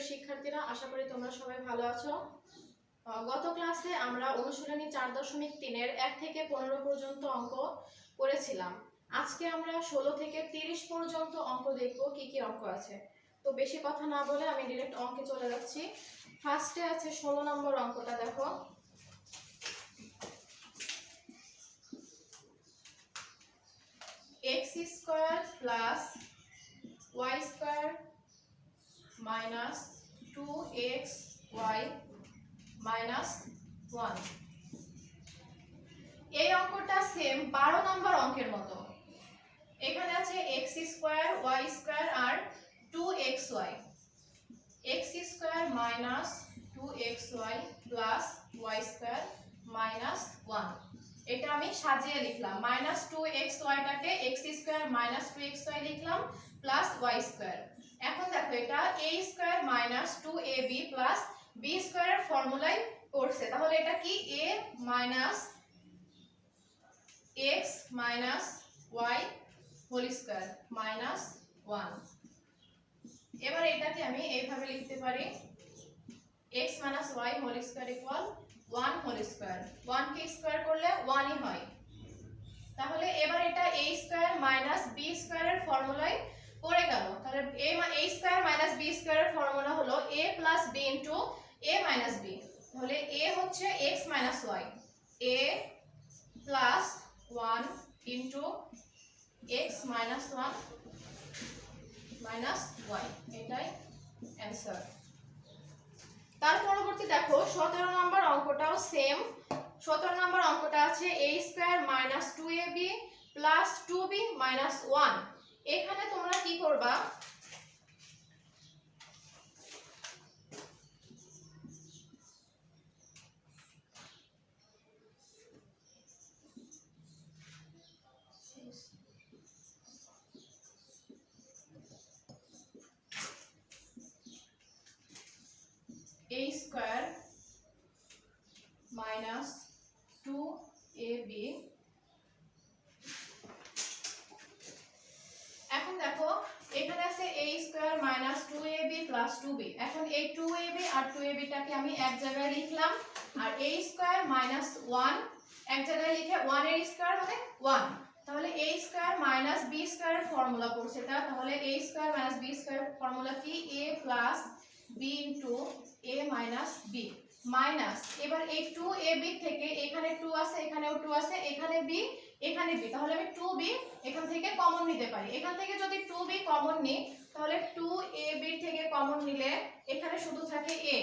শিক্ষার্থীরা, আশা করি তোমরা সবাই ভালো আছো। গত ক্লাসে আমরা অনুশীলনী 4.3 এর 1 থেকে 15 পর্যন্ত অঙ্ক করেছিলাম। আজকে আমরা 16 থেকে 30 পর্যন্ত অঙ্ক দেখব, কি কি অঙ্ক আছে। তো বেশি কথা না বলে আমি ডাইরেক্ট অঙ্কে চলে যাচ্ছি। ফার্স্টে আছে 16 নম্বর অঙ্কটা, দেখো। x square plus y square minus 2xy minus 1। এই অঙ্কটা সেম 12 নম্বর অঙ্কের মতো। এখানে আছে x স্কয়ার y স্কয়ার আর 2xy। x square minus 2xy plus y square minus 1। এটা আমি সাজিয়ে লিখলাম। মাইনাস 2xy টাকে x স্কয়ার মাইনাস 2xy লিখলাম প্লাস y স্কয়ার। এখন দেখো এটা a square minus 2ab plus b স্কয়ারের ফর্মুলায় করছে, তাহলে এটা কি a minus x minus y whole square minus 1। এবার এটাকে আমি এইভাবে লিখতে পারি x minus y whole square equal 1 whole square. 1 কে স্কয়ার করলে 1 ই হয়। তাহলে এবার এটা a স্কয়ার মাইনাস b স্কয়ারের ফর্মুলায় পড়ে গেল। তাহলে a স্কয়ার মাইনাস b স্কয়ারের ফর্মুলা হলো a plus b into a minus b। তাহলে a হচ্ছে x minus y, a plus 1 into x minus 1 minus y, এটাই অ্যানসার। তার পরবর্তী দেখো 17 নম্বর অঙ্কটাও সেম। 17 নম্বর অঙ্কটা আছে a square minus 2ab plus 2b minus 1। এখানে তোমরা কি করবা, a স্কয়ার মাইনাস 2ab। এখন দেখো এখানে আছে a square minus 2ab plus 2b। এখন এই 2ab আর 2ab টাকে আমি এক জায়গায় লিখলাম, আর a স্কয়ার মাইনাস 1 এক জায়গায় লিখে 1 এর স্কয়ার মানে 1। তাহলে a স্কয়ার মাইনাস b স্কয়ারের ফর্মুলা পড়ছে এটা। তাহলে a স্কয়ার মাইনাস b স্কয়ারের ফর্মুলা কি a plus b into a minus b minus. এবার এই 2ab থেকে এখানে 2 আছে, এখানেও 2 আছে, এখানে b এখানে b, তাহলে আমি 2b এখান থেকে কমন নিতে পারি। এখান থেকে যদি 2b কমন নিই তাহলে 2ab থেকে কমন নিলে এখানে শুধু থাকে a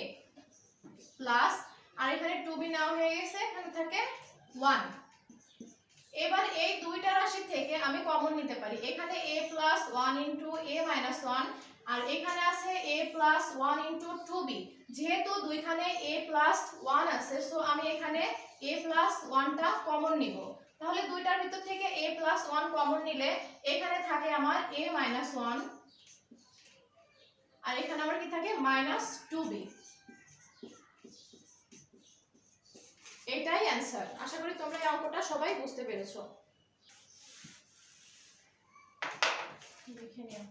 প্লাস, আর এখানে 2b নাও হয়ে গেছে, এখানে থাকে 1। এবার এই দুইটা রাশি থেকে আমি কমন নিতে পারি। এখানে a plus 1 into a minus 1, আর এখানে আছে a প্লাস 1 ইনটু 2b। যেহেতু দুইখানে a প্লাস 1 আছে, সো আমি এখানে a প্লাস 1টা কমন নিব। তাহলে দুইটার ভিতর থেকে a প্লাস 1 কমন নিলে এখানে থাকে আমার a মাইনাস 1, আর এখানে আমার কি থাকে মাইনাস 2b। এটাই অ্যানসার। আশা করি তোমরা এই অঙ্কটা সবাই বুঝতে পেরেছো। লিখে নিও।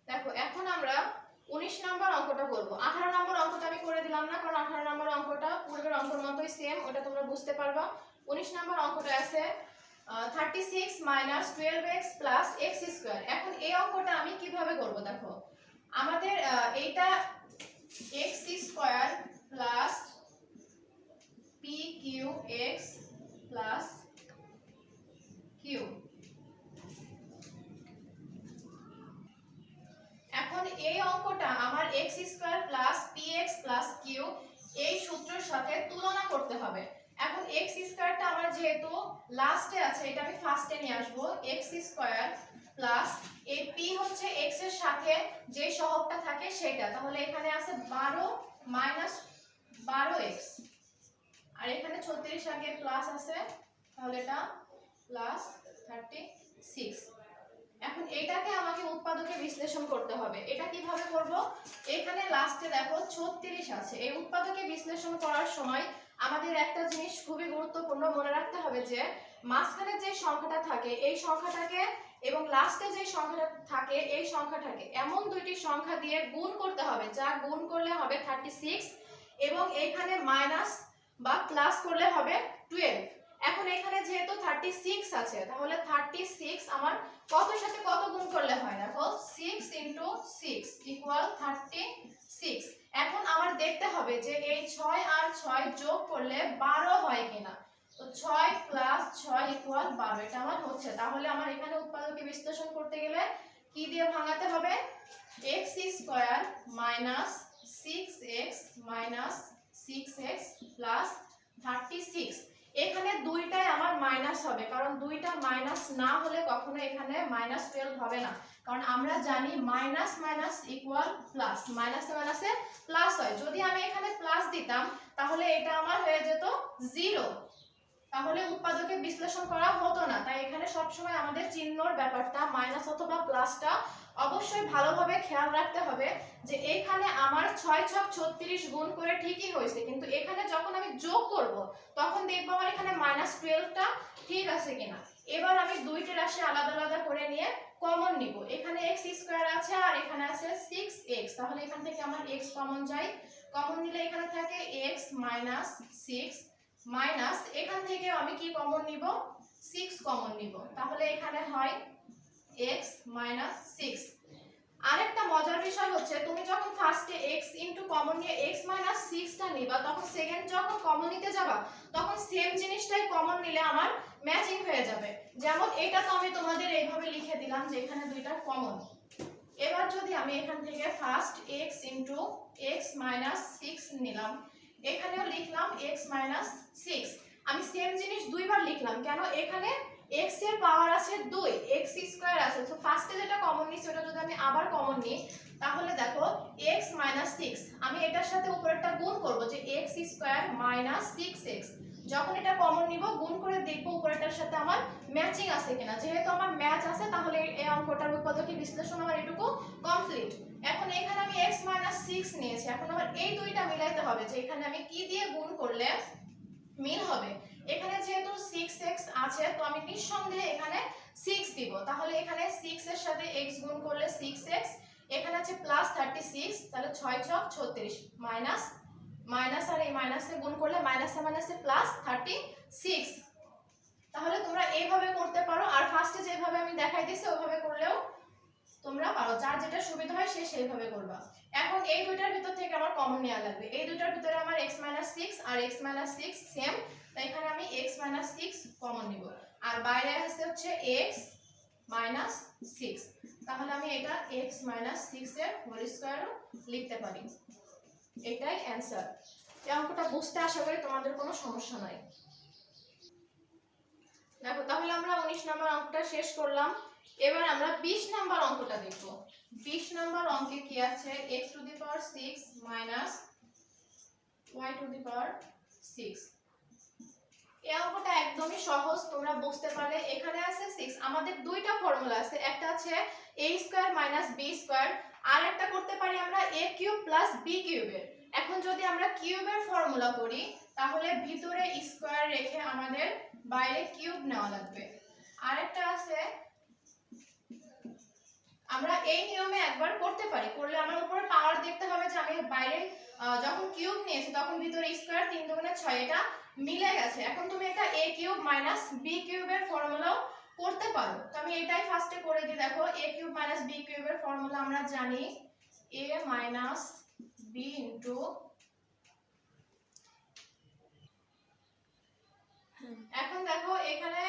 দেখো এখন আমরা 19 নম্বর অঙ্কটা করব। 18 নম্বর অঙ্কটা আমি করে দিলাম না, কারণ 18 নম্বর অঙ্কটা পূর্বের অঙ্কের মতোই সেম, ওটা তোমরা বুঝতে পারবা। 19 নম্বর অঙ্কটা আছে 36 minus 12x plus x square. এখন এই অঙ্কটা আমি কিভাবে করব, দেখো আমাদের এইটা x square plus pqx plus q। এখন এই অঙ্কটা আমার x square plus px plus q এই সূত্রের সাথে তুলনা করতে হবে। এখন x স্কয়ারটা আমার যেহেতু লাস্টে আছে, এটা আমি ফার্স্টে নিয়ে আসব। x স্কয়ার প্লাস এই p হচ্ছে x এর সাথে যে সহগটা থাকে সেটা, তাহলে এখানে আছে 12 মাইনাস 12x, আর এখানে 36 আগে প্লাস আছে, তাহলে এটা প্লাস 36। এখন এটাকে আমাকে উৎপাদকে বিশ্লেষণ করতে হবে। এটা কিভাবে করব, এখানে লাস্টে দেখো 36 আছে। এই উৎপাদকে বিশ্লেষণ করার সময় আমাদের একটা জিনিস খুবই গুরুত্বপূর্ণ মনে রাখতে হবে যে মাঝখানে যে সংখ্যাটা থাকে এই সংখ্যাটাকে এবং লাস্টে যে সংখ্যাটা থাকে এই সংখ্যাটাকে এমন দুইটি সংখ্যা দিয়ে গুণ করতে হবে যা গুণ করলে হবে 36 এবং এখানে মাইনাস বা প্লাস করলে হবে 12। এখন এখানে যেহেতু 36 আছে তাহলে 36 আমার কতর সাথে কত গুণ করলে হয়, দেখো 6 * 6 = 36। এখন আমার দেখতে হবে যে এই 6 আর 6 যোগ করলে 12 হয় কিনা। তো 6 + 6 = 12, এটা আমার হচ্ছে। তাহলে আমার এখানে উৎপাদকে বিশ্লেষণ করতে গেলে কি দিয়ে ভাঙাতে হবে, x² - 6x - 6x + 36। এখানে দুইটাই আমার মাইনাস হবে, কারণ দুইটা মাইনাস না হলে কখনো এখানে -12 হবে না, কারণ আমরা জানি মাইনাস মাইনাস ইকুয়াল প্লাস, মাইনাসে মাইনাসে প্লাস হয়। যদি আমি এখানে প্লাস দিতাম তাহলে এটা আমার হয়ে যেত 0, তাহলে উৎপাদকে বিশ্লেষণ করা হতো না। তাই এখানে সবসময় আমাদের চিহ্নর ব্যাপারটা মাইনাস অথবা প্লাসটা অবশ্যই ভালোভাবে খেয়াল রাখতে হবে যে এখানে আমার 6 × 6 = 36 গুণ করে ঠিকই হয়েছে, কিন্তু এখানে যখন আমি যোগ করব তখন দেখবো আমার এখানে -12টা ঠিক আছে কিনা। এবার আমি দুইটি রাশি আলাদা আলাদা করে নিয়ে কমন নিব। এখানে x² আছে আর এখানে আছে 6x, তাহলে এখান থেকে আমার x কমন যায়। কমন নিলে এখানে থাকে x - 6 মাইনাস এখান থেকে আমি কি কমন নিব, 6 কমন নিব, তাহলে এখানে হয় x - 6। আরেকটা মজার বিষয় হচ্ছে তুমি যখন ফার্স্টে x ইনটু কমন নিয়ে x - 6টা নিবা, তখন সেকেন্ড যখন কমন নিতে যাবা তখন সেম জিনিসটাই কমন নিলে আমার ম্যাচিং হয়ে যাবে। যেমন এটা তো আমি তোমাদের এইভাবে লিখে দিলাম যে এখানে দুইটা কমন। এবার যদি আমি এখান থেকে ফার্স্ট x ইনটু x - 6 নিলাম, এখানেও লিখলাম x - 6। আমি সেম জিনিস দুইবার লিখলাম কেন, এখানে x এর পাওয়ার আছে 2, x² আছে। তো ফার্স্টে যেটা কমন নিছি ওটা যদি আমি আবার কমন নিই তাহলে দেখো x - 6, আমি এটার সাথে উপরেরটা গুণ করব যে x² - 6x। যখন এটা কমন নিব গুণ করে দেখব উপরেরটার সাথে আমার ম্যাচিং আছে কিনা। যেহেতু আমার ম্যাচ আছে তাহলে এই অঙ্কটার উৎপাদকে বিশ্লেষণ আমার এটুকু কমপ্লিট। এখন এখানে আমি x - 6 নিয়েছি, এখন আমার এই দুইটা মিলাইতে হবে যে এখানে আমি কি দিয়ে গুণ করলে মিল হবে। এখানে যেহেতু 6x আছে তো আমি নিঃসন্দেহে এখানে 6 দিব, তাহলে এখানে 6 এর সাথে x গুণ করলে 6x, এখানে আছে +36, তাহলে 6 × 6 = 36 মাইনাস মাইনাস আর এই মাইনাসে গুণ করলে মাইনাসে মাইনাসে +36। তাহলে তোমরা এইভাবে করতে পারো, আর ফার্স্টে যেভাবে আমি দেখাই দিয়েছি ওইভাবে করলেও তোমরা পারো, যার যেটা সুবিধা হয় সে সেইভাবে করবা। এখন এই দুইটার ভিতর থেকে আমার কমন নেওয়া লাগবে। এই দুইটার ভিতরে আমার x - 6 আর x - 6 সেম, তাই এখানে আমি x - 6 কমন নিব, আর বাইরে আছে হচ্ছে x - 6, তাহলে আমি এটা x - 6 এর হোল স্কয়ারও লিখতে পারি। এটাই অ্যানসার। এই অঙ্কটা বুঝতে আশা করি তোমাদের কোনো সমস্যা নাই। দেখো তাহলে আমরা 19 নম্বর অঙ্কটা শেষ করলাম। এবার আমরা 20 নম্বর অঙ্কটা দেখব। 20 নম্বর অঙ্কে কি আছে, x⁶ - y⁶। এই অঙ্কটা একদমই সহজ, তোমরা বুঝতে পারলে। এখানে আছে 6, আমাদের দুইটা ফর্মুলা আছে, একটা আছে a² - b², আর একটা করতে পারি আমরা a³ + b³ এর। এখন যদি আমরা কিউবের ফর্মুলা করি তাহলে ভিতরে স্কয়ার রেখে আমাদের বাইরে কিউব নেওয়া লাগবে। আরেকটা আছে, আমরা এই নিয়মে একবার করতে পারি, করলে আমার উপরে পাওয়ার দেখতে হবে যে আমি বাইরে যখন কিউব নিয়েছি তখন ভিতরে স্কয়ার, 3 × 6, এটা মিলে গেছে। এখন তুমি এটা a³ - b³ এর ফর্মুলাও করতে পারো। তো আমি এটাই ফার্স্টে করে দিই। দেখো a³ - b³ এর ফর্মুলা আমরা জানি a - b * এখন দেখো এখানে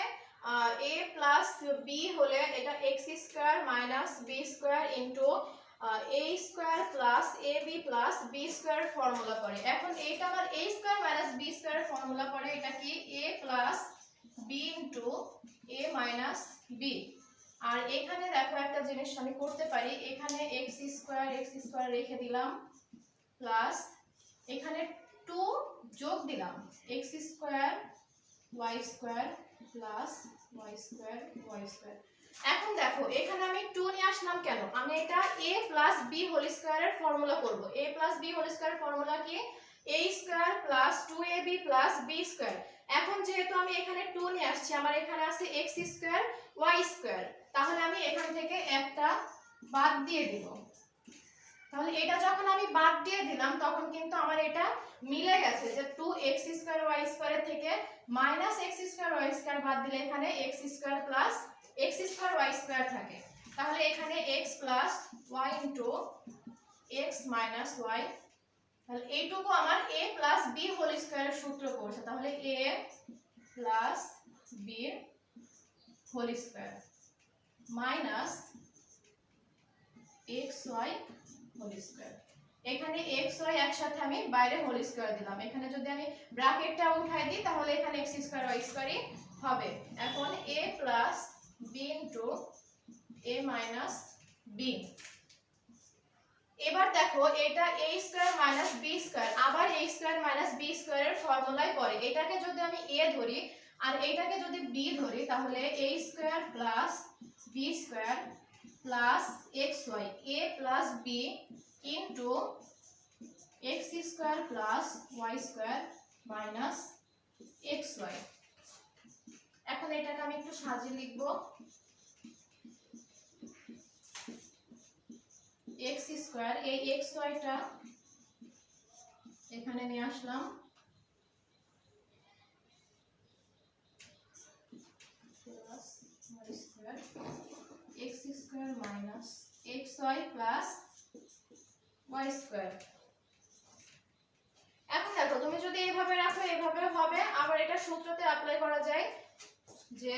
a + b হলে এটা x² - b² a² + ab + b² formula করে। এখন এটা আমার a² - b² ফর্মুলা করে, এটা কি a + b * a - b। আর এখানে দেখো একটা জিনিস আমি করতে পারি, এখানে x² রেখে দিলাম প্লাস এখানে 2 যোগ দিলাম x² y² + y²। এখন দেখো এখানে আমি 2 নিয়ে আসলাম কেন, আমি এটা a + b হোল স্কয়ার এর ফর্মুলা করব। a + b whole square formula কি a² + 2ab + b²। এখন যেহেতু আমি এখানে 2 নিয়ে আসছি, আমার এখানে আছে x² y²। তাহলে আমি এখান থেকে একটা বাদ দিয়ে দিব। তাহলে এটা যখন আমি বাদ দিয়ে দিলাম তখন কিন্তু আমার এটা মিলে গেছে যে 2x² y² থেকে -x² y² বাদ দিলে এখানে x² প্লাস x² y² থাকে। তাহলে এখানে x plus y into x minus y, তাহলে এইটুকু আমার a প্লাস b হোল স্কয়ারের সূত্র পড়ছে। তাহলে a plus b whole square minus xy whole square. এখানে xy একসাথে আমি বাইরে হোল স্কয়ার দিলাম, এখানে যদি আমি ব্র্যাকেটটা উঠাই দিই তাহলে এখানে x² y² হবে। এখন a plus b into a minus b। এবার দেখো এটা a² মাইনাস b² আবার a² মাইনাস b² এর ফর্মুলায় পড়ে। এটাকে যদি আমি a ধরি আর এইটাকে যদি b ধরি তাহলে a² plus b² plus xy a plus b into x² plus y² minus xy। এখন এটাকে আমি একটু সাজিয়ে লিখব। x² এই xy টা এখানে নিয়ে আসলাম, plus y² x² minus xy plus y²। এখন দেখো তুমি যদি এইভাবে রাখো এভাবেও হবে, আবার এটা সূত্রতে অ্যাপ্লাই করা যায় যে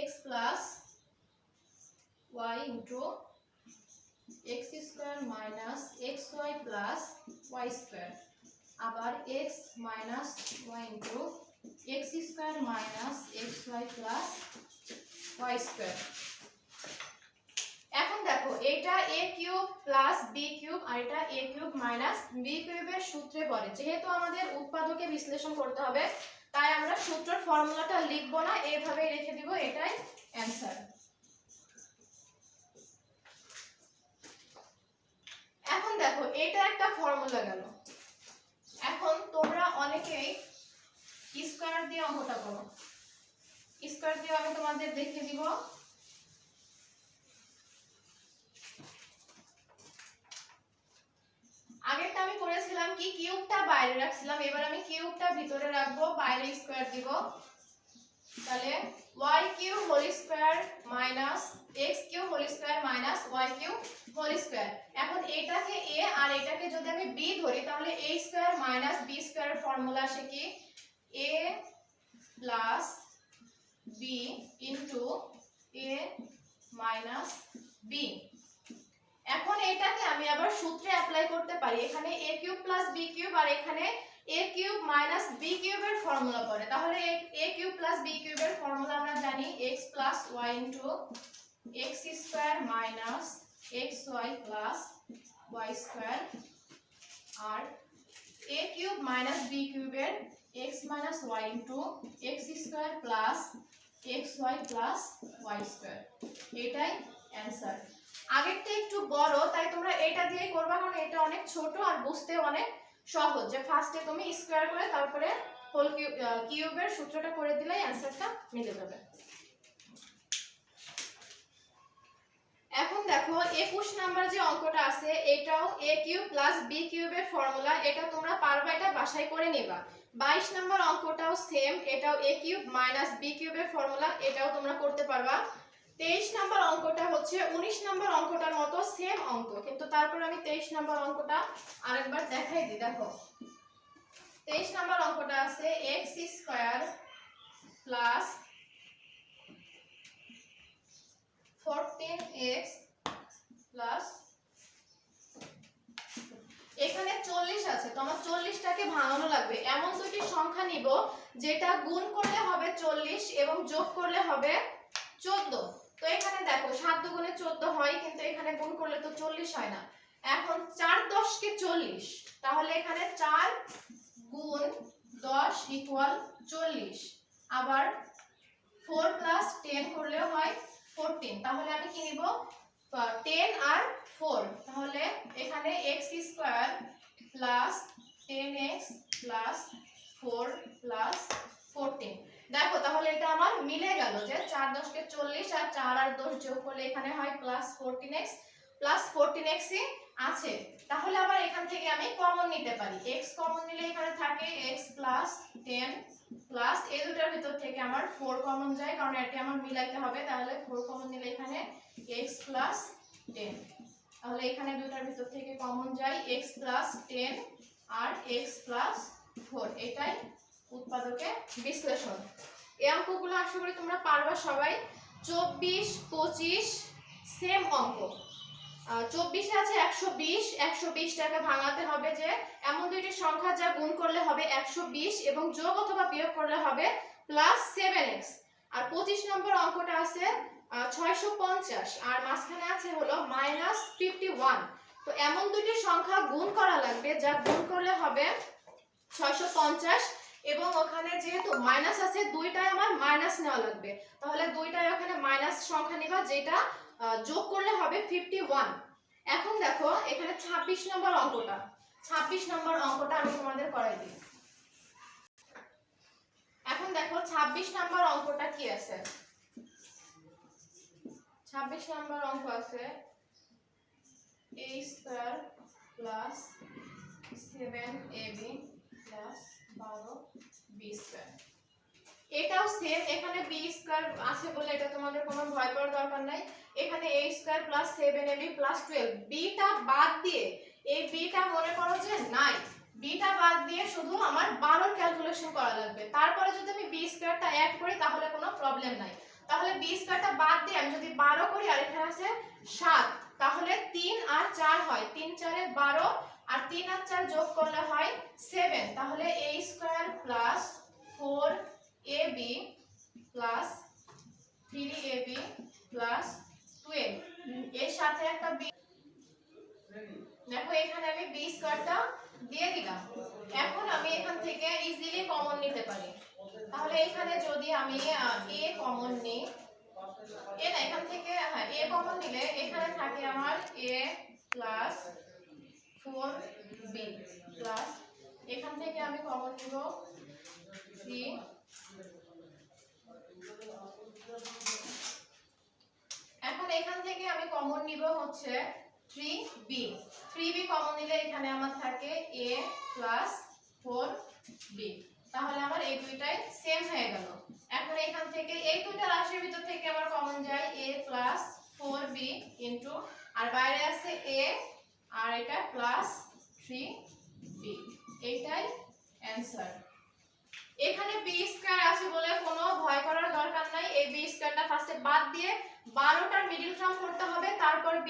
x plus y into x² minus xy plus y², আবার x minus y into x² minus xy plus y²। এখন দেখো এটা a³ প্লাস b³ আর এটা a³ মাইনাস b³ এর সূত্রে পড়ে। যেহেতু আমাদের উৎপাদকে বিশ্লেষণ করতে হবে তাই আমরা সূত্রের ফর্মুলাটা লিখব না, এইভাবেই রেখে দিব, এটাই অ্যানসার। এখন দেখো এটা একটা ফর্মুলা গেল। এখন তোমরা অনেকেই স্কয়ার দিয়ে অঙ্কটা করো, স্কয়ার দিয়ে আমি তোমাদের দেখিয়ে দিব। আগেরটা আমি করেছিলাম কি কিউবটা বাইরে রাখছিলাম, এবার আমি কিউবটা ভিতরে রাখবো, বাইরে স্কয়ার দিব। তাহলে y³ whole square minus x³ whole square minus y³ whole square. এখন এটাকে a আর এটাকে যদি আমি b ধরি তাহলে a² মাইনাস b² এর ফর্মুলা আসে কি a plus b into a minus b। এখন এটাকে আমি আবার সূত্রে অ্যাপ্লাই করতে পারি, এখানে a³ প্লাস b³ আর এখানে a³ মাইনাস b³ এর ফর্মুলা পড়ে। তাহলে a³ প্লাস b³ এর ফর্মুলা আমরা জানি x plus y into x² minus xy plus y² আর a³ মাইনাস b³ এর x minus y into x² plus xy plus y²। এটাই answer. আগেরটা একটু বড় তাই তোমরা এটা দিয়েই করবা, কারণ এটা অনেক ছোট আর বুঝতে অনেক সহজ। যে ফার্স্টে তুমি স্কয়ার করে তারপরে হোল কিউবের সূত্রটা করে দিলেই অ্যানসারটা মিলে যাবে। এখন দেখো 21 নাম্বার যে অঙ্কটা আছে এটাও a³ প্লাস b³ এর ফর্মুলা, এটা তোমরা পারবা, এটা বাসায় করে নেবা। 22 নাম্বার অঙ্কটাও সেম, এটাও a³ মাইনাস b³ এর ফর্মুলা, এটাও তোমরা করতে পারবা। 23 নাম্বার অঙ্কটা হচ্ছে 19 নাম্বার অঙ্কটার মতো সেম অঙ্ক, কিন্তু তারপর আমি 23 নাম্বার অঙ্কটা আরেকবার দেখাই দিই। দেখো 23 নাম্বার অঙ্কটা আছে x² প্লাস 14x প্লাস, এখানে 40 আছে, তো আমার 40টাকে ভাঙানো লাগবে। এমন দুটি সংখ্যা নিব যেটা গুণ করলে হবে 40 এবং যোগ করলে হবে 14। তো এখানে দেখো 7 দুগুণে 14 হয়, কিন্তু এখানে গুণ করলে তো 40 হয় না। এখন 4 10 কে 40, তাহলে এখানে 4 গুণ 10 ইকুয়াল 40। আবার 4 প্লাস 10 করলেও হয় 14। তাহলে আমি কি নিব 10 আর 4, তাহলে এখানে x² plus 10x plus 4 plus 14। দেখো তাহলে এটা আমার মিলে গেল যে 4 10 কে 40 আর 4 আর 10 যোগ করলে এখানে হয় +14x +14x ই আছে। তাহলে আবার এখান থেকে আমি কমন নিতে পারি, x কমন নিলে এখানে থাকে x + 10 প্লাস এই দুটার ভিতর থেকে আমার 4 কমন যায় কারণ এটা আমার মিলাইতে হবে, তাহলে 4 কমন নিলে এখানে x + 10, তাহলে এখানে দুটার ভিতর থেকে কমন যায় x + 10 আর x + 4, এটাই উৎপাদকের বিশ্লেষণ। এই অঙ্কগুলো আশা করি তোমরা পারবা সবাই। 24 25 সেম অঙ্ক, 24 এ আছে 120, 120 টাকা ভাঙাতে হবে যে এমন দুইটি সংখ্যা যা গুণ করলে হবে 120 এবং যোগ অথবা বিয়োগ করলে হবে +7x। আর 25 নম্বর অঙ্কটা আছে 650 আর মাঝখানে আছে হলো -51। তো এমন দুইটি সংখ্যা গুণ করা লাগবে যা গুণ করলে হবে 650 এবং ওখানে যেহেতু মাইনাস আছে দুইটাই আমার মাইনাস নেওয়া লাগবে, তাহলে দুইটাই ওখানে মাইনাস সংখ্যা নিবা যেটা যোগ করলে হবে 51। এখন দেখো এখানে 26 নম্বর অঙ্কটা, 26 নম্বর অঙ্কটা আমি তোমাদের করাই দিই। এখন দেখো 26 নম্বর অঙ্কটা কি আছে, 26 নম্বর অঙ্ক আছে a² + 7ab + 12b²। এটাও সেম, এখানে b² আছে বলে এটা তোমাদের কোনো ভয় পাওয়ার দরকার নাই। এখানে a² + 7ab + 12, bটা বাদ দিয়ে, এই bটা মনে করো যে নাই, bটা বাদ দিয়ে শুধু আমার 12 এর ক্যালকুলেশন করা লাগবে। তারপরে যদি আমি b²টা অ্যাড করি তাহলে কোনো প্রবলেম নাই। তাহলে b²টা বাদ দিয়ে আমি যদি 12 করি আর এখানে আছে 7, তাহলে 3 আর 4 হয়, 3 4 এ 12 আর 3 আর 4 যোগ করলে হয় 7, তাহলে a² + 4ab + 3ab + 12 এর সাথে একটা b, দেখো এখানে আমি b²টা দিয়ে দিলাম। এখন আমি এখান থেকে ইজিলি কমন নিতে পারি, তাহলে এখানে যদি আমি a কমন নিই, এ না এখান থেকে হ্যাঁ a কমন নিলে এখানে থাকে আমার a + 4b প্লাস এখান থেকে আমি কমন নিব 3, এখন এখান থেকে আমি কমন নিব হচ্ছে 3b, 3b কমন নিলে এখানে আমার থাকে a + 4b, তাহলে আমার এই দুইটাই সেম হয়ে গেল। এখন এখান থেকে এই দুইটা রাশির ভিতর থেকে আমার কমন যায় a + 4b ইনটু আর বাইরে আছে a আর এটা +3b, এইটাই অ্যানসার। এখানে b² আছে বলে কোনো ভয় করার দরকার নাই, এই b²টা ফার্স্টে বাদ দিয়ে 12টার মিডল টার্ম করতে হবে, তারপর b²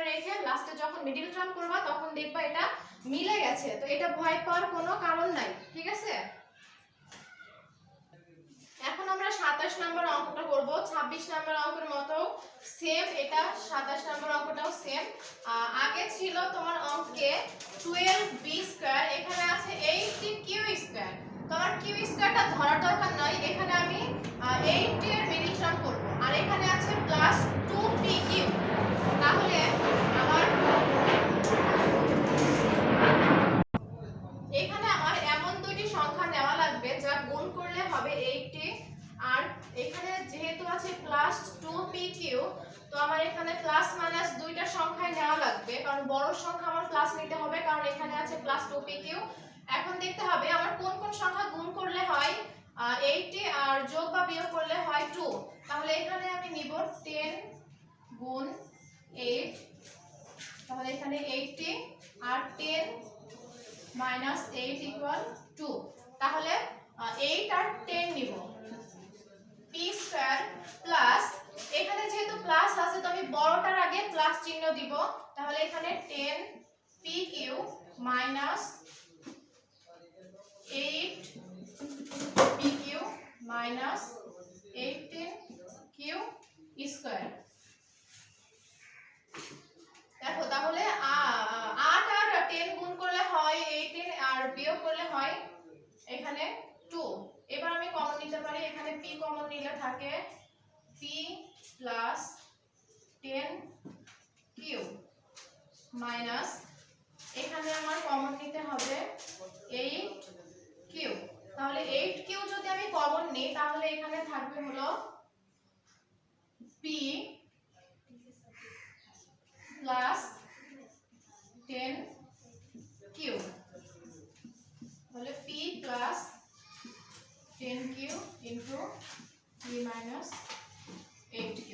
রেখে লাস্টে যখন মিডল টার্ম করবা তখন দেখবা এটা মিলে গেছে, তো এটা ভয় পাওয়ার কোনো কারণ নাই, ঠিক আছে। এখন আমরা 27 নম্বর অঙ্কটা করব, 26 নম্বর অঙ্কের মতো সেম, এটা 27 নম্বর অঙ্কটাও সেম। আগে ছিল তোমার অঙ্কে 12b², এখানে আছে 80q², তোমার q²টা ধরার দরকার নাই, এখানে আমি 80 এর মিডল টার্ম করব আর এখানে আছে +2pq, তাহলে আমার এখানে আমার এমন দুইটি সংখ্যা নেওয়া লাগবে যা গুণ করলে হবে 80, আর এখানে যেহেতু আছে +2pq, তো আমার এখানে প্লাস মাইনাস দুইটা সংখ্যাই নেওয়া লাগবে কারণ বড় সংখ্যা আমার প্লাস নিতে হবে কারণ এখানে আছে +2pq। এখন দেখতে হবে আমার কোন কোন সংখ্যা গুণ করলে হয় 80 আর যোগ বা বিয়োগ করলে হয় 2, তাহলে এখানে আমি নিব 10 গুণ 8, তাহলে এখানে 80 আর 10 -8 = 2, তাহলে 8 আর 10 নিব। p² প্লাস এখানে যেহেতু প্লাস আছে তো আমি বড়টার আগে প্লাস চিহ্ন দিব, তাহলে এখানে 10pq -8pq -18q²। দেখো তাহলে 8 আর 10 গুণ করলে হয় 18 আর বিয়োগ করলে হয় এখানে 2। এবার আমি কমন নিতে পারি, এখানে p কমন নিলে থাকে p + 10q মাইনাস এখানে আমার কমন নিতে হবে 8q তাহলে 8q যদি আমি কমন নিই তাহলে এখানে থাকবে হলো p প্লাস 10q, তাহলে p plus 10q into p minus 8q,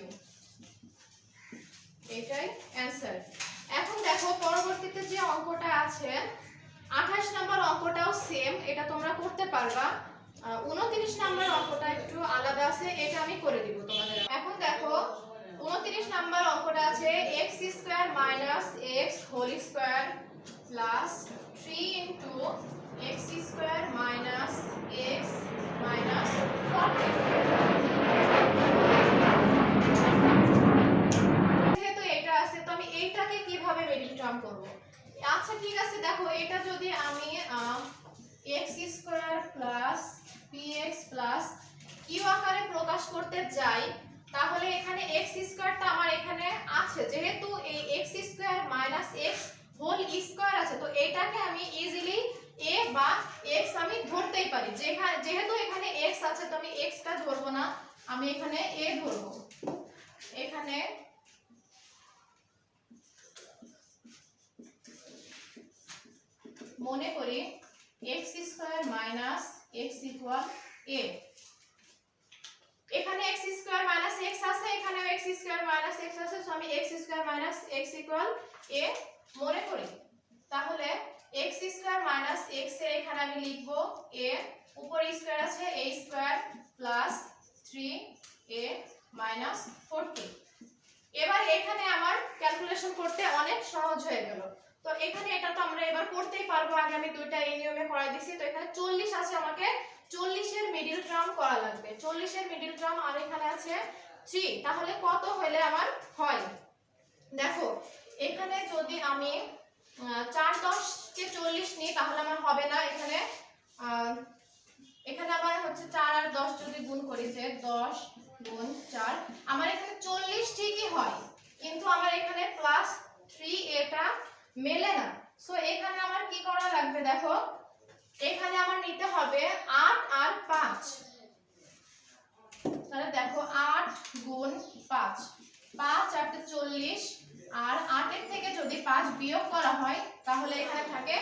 এটাই অ্যানসার। এখন দেখো পরবর্তীতে যে অঙ্কটা আছে 28 নম্বর অঙ্কটাও সেম, এটা তোমরা করতে পারবা। 29 নম্বর অঙ্কটা একটু আলাদা আছে, এটা আমি করে দিব তোমাদের। এখন দেখো 29 নম্বর অঙ্কটা আছে x square minus x whole square plus 3 into x square minus x minus 40। যেহেতু এটা আছে তো আমি এইটাকে কিভাবে মিডল টার্ম করব? আচ্ছা ঠিক আছে, দেখো এটা যদি আমি x square plus px plus q আকারে প্রকাশ করতে যাই তাহলে এখানে x স্কয়ারটা আমার এখানে আছে, যেহেতু এই x square minus x whole square আছে তো এটাকে আমি ইজিলি a বা x আমি ধরতেই পারি। যেহেতু এখানে x আছে তো আমি x টা ধরবো না, আমি এখানে a ধরবো। এখানে মনে করি x square minus x equal a, এখানে x স্কয়ার মাইনাস x আছে, এখানেও x স্কয়ার মাইনাস x আছে, সো আমি x square minus x equal a মনে করি। তাহলে x স্কয়ার মাইনাস x এর এখানে আমি লিখব a, উপরে স্কয়ার আছে a square plus 3a minus 40। এবার এখানে আমার ক্যালকুলেশন করতে অনেক সহজ হয়ে গেল। তো এখানে এটা তো আমরা এবার করতেই পারবো, আগে আমি দুইটা এই নিয়মে করাই দিছি। তো এখানে 40 আছে, আমাকে 40 এর মিডল টার্ম করা লাগবে। 40 এর মিডল টার্ম আর এখানে আছে 3, তাহলে কত হলে আমার হয়? দেখো এখানে যদি আমি 4 10 কে 40 নিই তাহলে আমার হবে না। এখানে আবার হচ্ছে 4 আর 10 যদি গুণ করি যে 10 গুণ 4 আমার এখানে 40 ঠিকই হয়, কিন্তু আমার এখানে প্লাস 3 এটা মেলে না। সো এখানে আমার কি করা লাগবে? দেখো এখানে আমার নিতে হবে 8 আর 5, তাহলে দেখো 8 গুণ 5, 5 আর 40, আর 8 এর থেকে যদি 5 বিয়োগ করা হয় তাহলে এখানে থাকে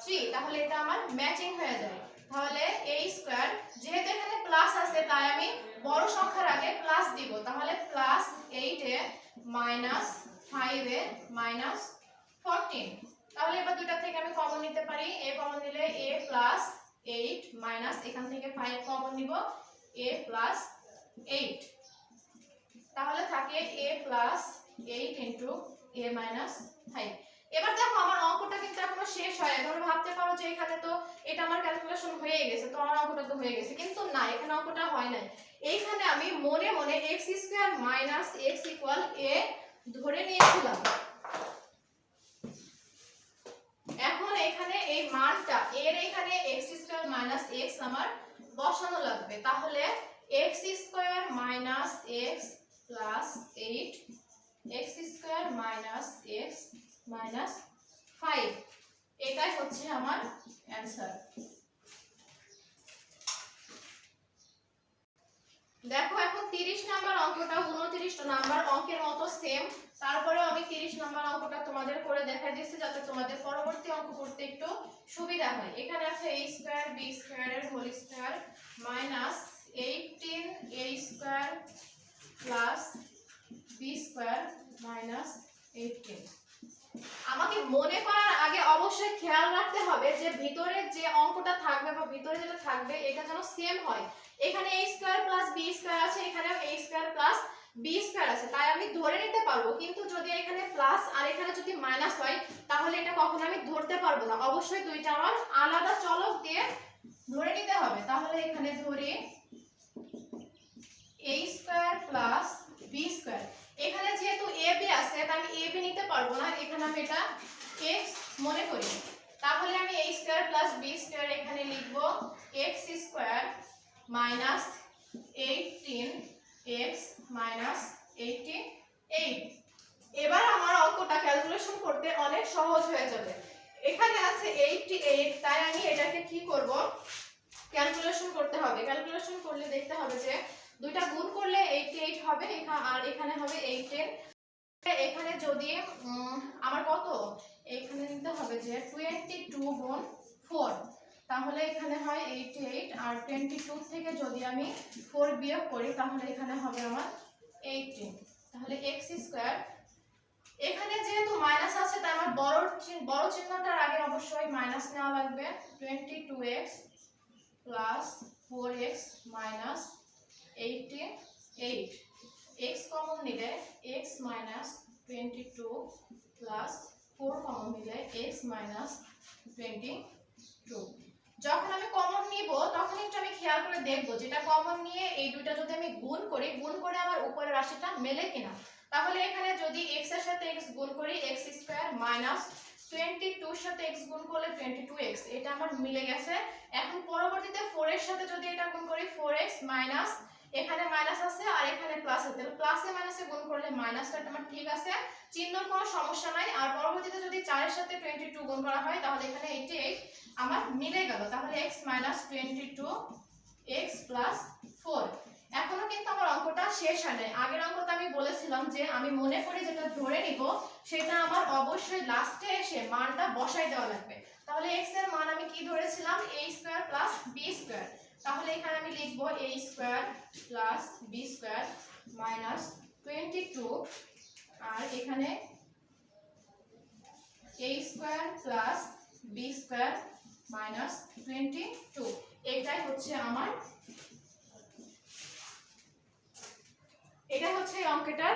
3, তাহলে এটা আমার ম্যাচিং হয়ে যায়। তাহলে a স্কয়ার, যেহেতু এখানে প্লাস আছে তাই আমি বড় সংখ্যার আগে প্লাস দিব, তাহলে প্লাস 8 এ মাইনাস 5 এ মাইনাস 14। তাহলে এবার দুটো থেকে আমি কমন নিতে পারি, a কমন নিলে a প্লাস 8 মাইনাস এখান থেকে 5 কমন নিব a প্লাস 8, তাহলে থাকে a plus 8 into a minus 5। এবার দেখো আমার অঙ্কটা কিন্তু এখনো শেষ হয় নাই। তোমরা ভাবতে পারো যে এখানে তো এটা আমার ক্যালকুলেশন হয়ে গেছে, তো আমার অঙ্কটা তো হয়ে গেছে, কিন্তু না, এখানে অঙ্কটা হয় নাই। এইখানে আমি মনে মনে x square minus x equal a ধরে নিয়েছিলাম। এখন এখানে এই মানটা এর এখানে x স্কয়ার মাইনাস x আমার বসানো লাগবে। তাহলে x square minus x plus 8, x square minus x minus 5, এটাই হচ্ছে আমার অ্যানসার। দেখো এখন 30 নাম্বার অঙ্কটা 29 নাম্বার অঙ্কের মতো সেম, তারপরেও আমি 30 নাম্বার অঙ্কটা তোমাদের করে দেখাই দিচ্ছি যাতে তোমাদের পরবর্তী অঙ্ক করতে একটু সুবিধা হয়। এখানে আছে a স্কয়ার b স্কয়ারের whole square minus 18a square plus b square minus 18। আমাকে মনে করার আগে অবশ্যই খেয়াল রাখতে হবে যে ভিতরে যে অঙ্কটা থাকবে বা ভিতরে যেটা থাকবে এটা যেন সেম হয়। এখানে a square plus b square আছে, এখানেও a square plus b square আছে, তাই আমি ধরে নিতে পারবো। কিন্তু যদি এখানে প্লাস আর এখানে যদি মাইনাস হয় তাহলে এটা কখনো আমি ধরতে পারবো না। অবশ্যই দুইটা আমার আলাদা চলক দিয়ে ধরে নিতে হবে। তাহলে এখানে ধরি a square plus b square, এখানে যেহেতু ab আছে তাই আমি ab নিতে পারবো না, এখানে আমি এটা x মনে করি। তাহলে আমি a square plus b square এখানে লিখব x square minus 18x minus 88। এবার আমার অঙ্কটা ক্যালকুলেশন করতে অনেক সহজ হয়ে যাবে। এখানে আছে 88, তাই আমি এটাকে কি করব ক্যালকুলেশন করতে হবে। ক্যালকুলেশন করলে দেখতে হবে যে দুইটা গুণ করলে 88 হবে, আর এখানে হবে 810। এখানে যদি আমার কত, এখানে নিতে হবে যে 22 গুণ 4, তাহলে এখানে হয় 88, আর 22 থেকে যদি আমি 4 বিয়োগ করি তাহলে এখানে হবে আমার 18। তাহলে x স্কয়ার, এখানে যেহেতু মাইনাস আছে তাই আমার বড় চিহ্নটার আগে অবশ্যই মাইনাস নেওয়া লাগবে। 22x plus 4x minus 88, x common নিলে x মাইনাস 22 প্লাস 4 কমন নিলে x মাইনাস 22। যখন আমি কমন নিব তখন একটু আমি খেয়াল করে দেখব যেটা কমন নিয়ে এই দুইটা যদি আমি গুণ করি, গুণ করে আমার উপরের রাশিটা মেলে কিনা। তাহলে এখানে যদি x এর সাথে x গুণ করি x স্কয়ার মাইনাস 22 এর সাথে x গুণ করলে 22x, এটা আমার মিলে গেছে। এখন পরবর্তীতে 4 এর সাথে যদি এটা গুণ করি 4x মাইনাস, এখানে মাইনাস আছে আর এখানে প্লাস আছে, তাহলে প্লাসে মাইনাসে গুণ করলে মাইনাসটা আমার ঠিক আছে, চিহ্নর কোনো সমস্যা নাই। আর পরবর্তীতে যদি 4 এর সাথে 22 গুণ করা হয় তাহলে এখানে 88 আমার মিলে গেল। তাহলে x মাইনাস 22 x প্লাস 4। এখনো কিন্তু আমার অঙ্কটা শেষ হয় নাই। আগের অঙ্কটা আমি বলেছিলাম যে আমি মনে করি যেটা ধরে নিব সেটা আমার অবশ্যই লাস্টে এসে মানটা বসাই দেওয়া লাগবে। তাহলে x এর মান আমি কি ধরেছিলাম, a square plus b square. তাহলে এখানে আমি লিখব a square plus b square minus 22, আর এখানে a square plus b square minus 22। এটাই হচ্ছে আমার, এটা হচ্ছে এই অঙ্কটার।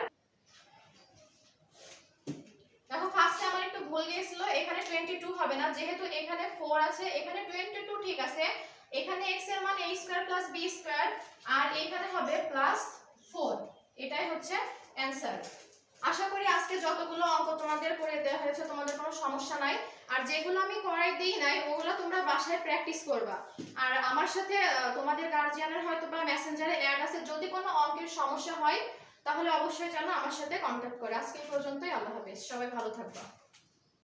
দেখো ফার্স্টে আমার একটু ভুল গিয়েছিল, এখানে 22 হবে না, যেহেতু এখানে 4 আছে, এখানে 22 ঠিক আছে। এখানে x এর মান a square plus b square, আর এখানে হবে প্লাস 4। এটাই হচ্ছে অ্যানসার। আশা করি আজকে যতগুলো অঙ্ক তোমাদের করে দেওয়া হয়েছে তোমাদের কোনো সমস্যা নাই। আর যেগুলো আমি করাই দিই নাই ওগুলো তোমরা বাসায় প্র্যাকটিস করবা। আর আমার সাথে তোমাদের গার্জিয়ানের হয়তো বা মেসেঞ্জারে অ্যাড আছে, যদি কোনো অঙ্কের সমস্যা হয় তাহলে অবশ্যই যেন আমার সাথে কন্ট্যাক্ট করে। আজকে এই পর্যন্তই, আল্লাহ হাফেজ, সবাই ভালো থাকবা।